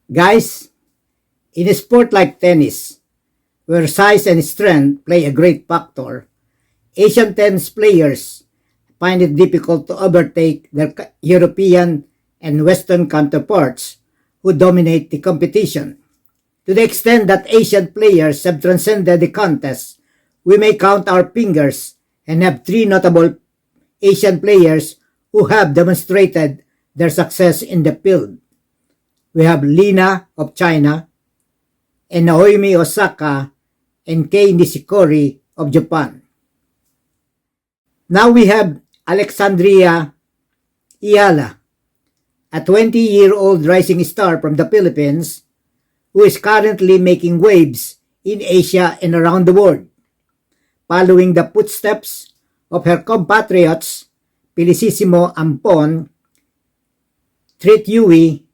Guys, in a sport like tennis, where size and strength play a great factor, Asian tennis players find it difficult to overtake their European and Western counterparts who dominate the competition. To the extent that Asian players have transcended the contest, we may count our fingers and have three notable Asian players who have demonstrated their success in the field. We have Lina of China, and Naomi Osaka and Kei Nishikori of Japan. Now we have Alexandria Iyala, a 20-year-old rising star from the Philippines who is currently making waves in Asia and around the world, following the footsteps of her compatriots Felicissimo Ampon, Treat Yui,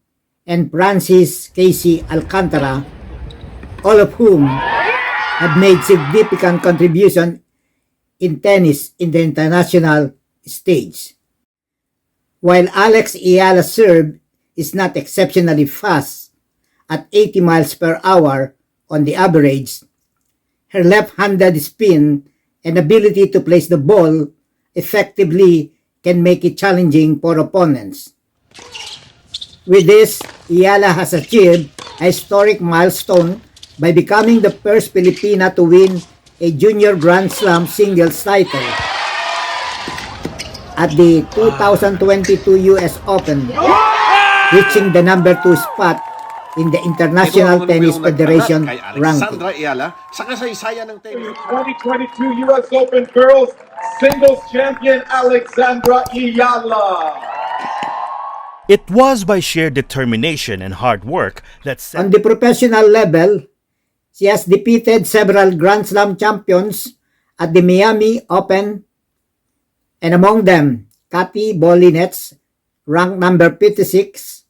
and Francis Casey Alcantara, all of whom have made significant contribution in tennis in the international stage. While Alex Iyala's serve is not exceptionally fast at 80 miles per hour on the average, her left-handed spin and ability to place the ball effectively can make it challenging for opponents. With this, Iyala has achieved a historic milestone by becoming the first Filipina to win a junior Grand Slam singles title at the 2022 US Open, reaching the number 2 spot in the International Tennis Federation ranking. Sa kasaysayan ng tennis. 2022 US Open Girls Singles Champion Alexandra Iyala. It was by sheer determination and hard work that On the professional level, she has defeated several Grand Slam champions at the Miami Open, and among them, Kati Bolinets, ranked number 56,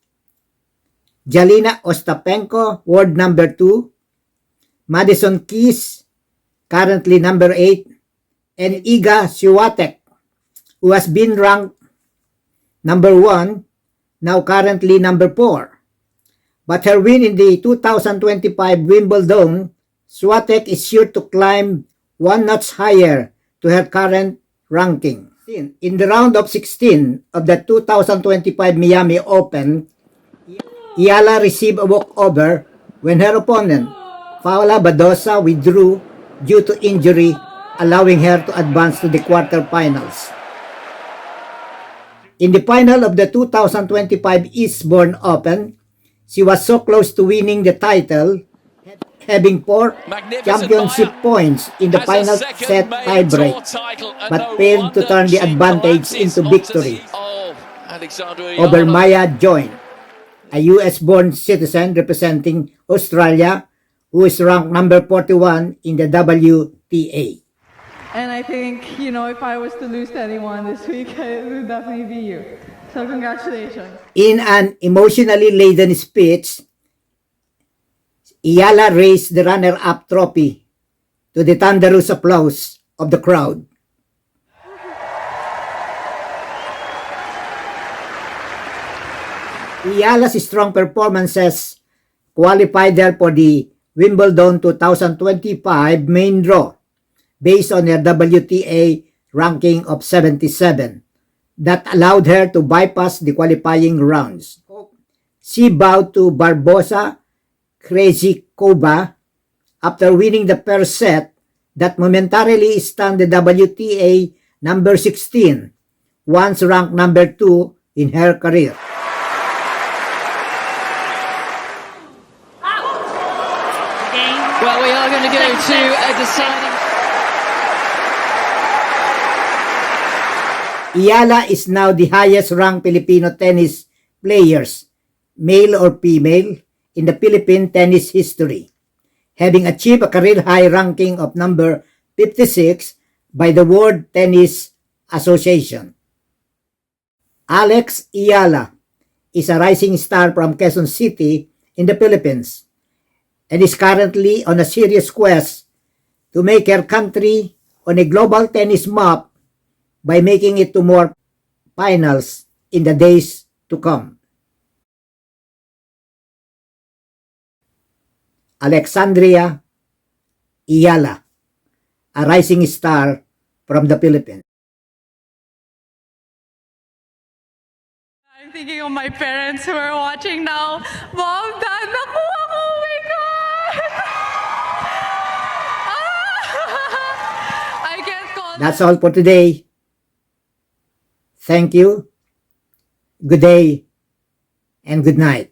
Jelena Ostapenko, world number 2, Madison Keys, currently number 8, and Iga Swiatek, who has been ranked number 1, now currently number 4. But her win in the 2025 Wimbledon, Swiatek is sure to climb one notch higher to her current ranking. In the round of 16 of the 2025 Miami Open, Iyala received a walkover when her opponent, Paula Badosa, withdrew due to injury, allowing her to advance to the quarterfinals. In the final of the 2025 Eastbourne Open, she was so close to winning the title, having 4 championship points in the final set tiebreak, but failed to turn the advantage into victory over Maya Join, a US-born citizen representing Australia, who is ranked number 41 in the WTA. And I think, if I was to lose to anyone this week, it would definitely be you. So congratulations. In an emotionally laden speech, Iyala raised the runner-up trophy to the thunderous applause of the crowd. Iyala's strong performances qualified her for the Wimbledon 2025 main draw, based on her WTA ranking of 77, that allowed her to bypass the qualifying rounds. She bowed to Barbosa Krejcikova after winning the first set that momentarily stunned the WTA number 16, once ranked number 2 in her career. Well, we are going to go to a deciding... Iyala is now the highest-ranked Filipino tennis players, male or female, in the Philippine tennis history, having achieved a career-high ranking of number 56 by the World Tennis Association. Alex Iyala is a rising star from Quezon City in the Philippines and is currently on a serious quest to make her country on a global tennis map by making it to more finals in the days to come. Alexandria Iyala, a rising star from the Philippines. I'm thinking of my parents who are watching now. Mom, Dad, nakuha ko! Oh my God! I can't call That's all for today. Thank you. Good day and good night.